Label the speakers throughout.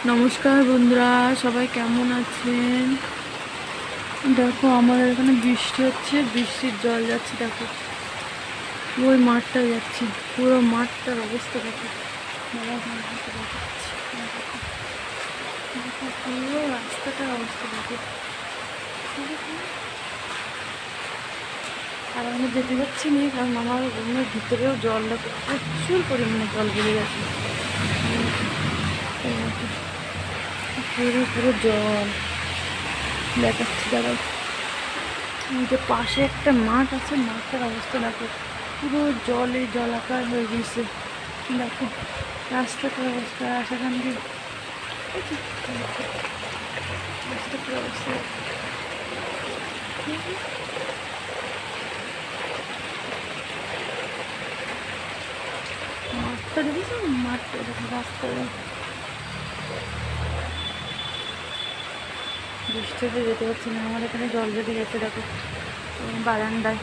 Speaker 1: নমস্কার বন্ধুরা, সবাই কেমন আছেন? দেখো আমাদের এখানে বৃষ্টি হচ্ছে, বৃষ্টির জল যাচ্ছে। দেখো ওই মাঠটা যাচ্ছে, পুরো মাঠটার অবস্থা দেখো। পুরো রাস্তাটার অবস্থা দেখো। আর আমি যেতে পারছি না, কারণ আমার রুমের ভিতরেও জল দেখো, প্রচুর পরিমাণে জল বেড়ে গেছে। পুরো পুরো জল দেখাচ্ছি। দাঁড়াও, যে পাশে একটা মাঠ আছে, মাঠটার অবস্থা দেখো, পুরো জলে জলাকার হয়ে গেছে। দেখো রাস্তাটার অবস্থা, সেখান দিয়ে রাস্তাটার অবস্থা মাঠটা দেখেছো, মাঠটা দেখো, রাস্তা বৃষ্টিতে যেতে পারছি না। আমার এখানে জল বেঁধে গেছে দেখো, বারান্দায়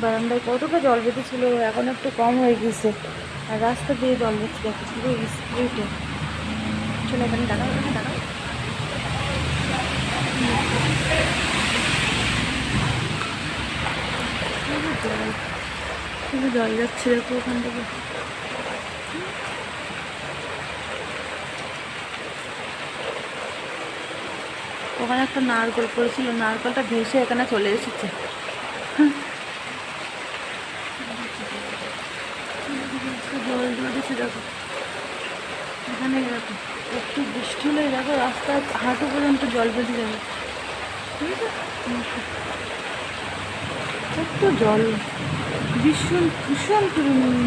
Speaker 1: বারান্দায় কতটা জল বেঁধেছিল, এখন একটু কম হয়ে গেছে। আর রাস্তা দিয়ে জল বেঁধেছে দেখো, পুরো স্পিডে। চলো এখানে দাঁড়াও, এখানে দাঁড়াও। পুরো জল যাচ্ছে দেখো ওখান থেকে। ওখানে একটা নারকেল পড়েছিল, নারকেলটা ভেসে এখানে চলে এসেছে। জল জড়েছে দেখো এখানে। দেখো একটু বৃষ্টি হলে দেখো রাস্তায় হাঁটু পর্যন্ত জল বেঁধে যাবে। ঠিক আছে, কত জল, ভীষণ ভীষণ পরিমাণে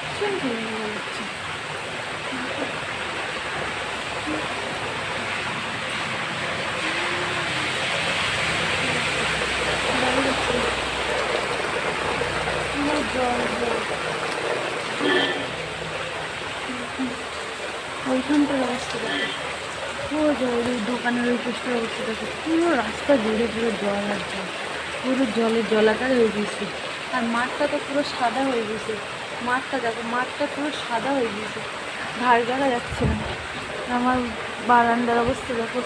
Speaker 1: ভীষণ পরিমাণে জল হচ্ছে। জল জল ওইখানটার অবস্থা দেখো, পুরো জল। ওই দোকানের ওই পোস্টের অবস্থা দেখো, পুরো রাস্তা জুড়ে পুরো জল আর জল, পুরো জলে জলাকার হয়ে গেছে। আর মাঠটা তো পুরো সাদা হয়ে গেছে। মাঠটা দেখো, মাঠটা পুরো সাদা হয়ে গেছে, ধার দেখা যাচ্ছে না। আমার বারান্দার অবস্থা দেখো,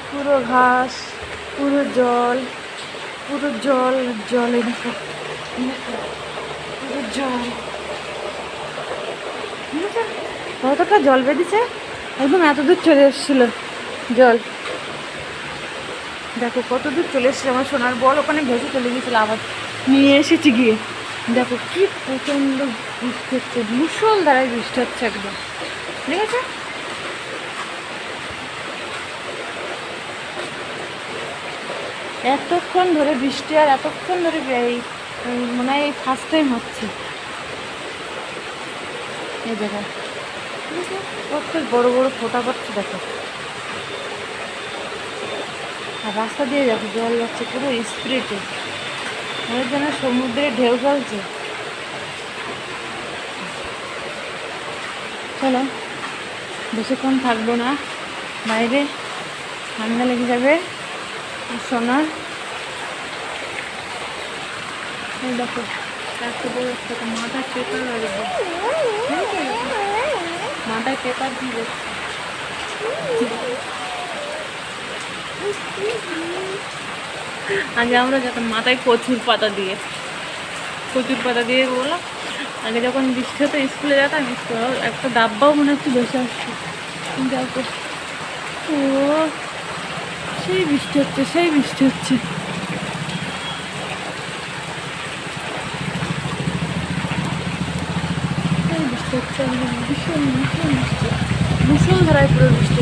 Speaker 1: পুরো ঘাস, পুরো জল, পুরো জল জলে দেখো, পুরো জল। কতটা জল বেঁধেছে, একদম এত দূর চলে এসেছিল জল। দেখো কত দূর চলে এসেছে। আমার সোনার বল ওখানে ভেসে চলে গিয়েছিল, আবার নিয়ে এসেছি গিয়ে। দেখো কি প্রচণ্ড বৃষ্টি হচ্ছে, মুষলধারায় বৃষ্টি হচ্ছে একদম, ঠিক আছে। এতক্ষণ ধরে বৃষ্টি, আর এতক্ষণ ধরে মনে হয় এই ফার্স্ট টাইম হচ্ছে এই জায়গায়। কত বড় বড় ফোঁটা পড়ছে দেখো। আর রাস্তা দিয়ে দেখো জল যাচ্ছে পুরো স্পিডে, মনে যেন সমুদ্রে ঢেউ চলছে। চলো বেশিক্ষণ থাকবো না বাইরে, ঠান্ডা লেগে যাবে সোনার। দেখো এত বড় একটা মাথায় পেপার লাগবে, মাথায় পেপার দিয়ে আগে আমরা যখন মাথায় কচুর পাতা দিয়ে বললাম, আগে যখন বৃষ্টি হতো স্কুলে যেতাম, একটা ডাব্বাও মনে হচ্ছে বসে আসছে। দেখো ও সেই বৃষ্টি হচ্ছে, সেই বৃষ্টি হচ্ছে। ভীষণ ভীষণ বৃষ্টি, মুষলধারায় পুরো বৃষ্টি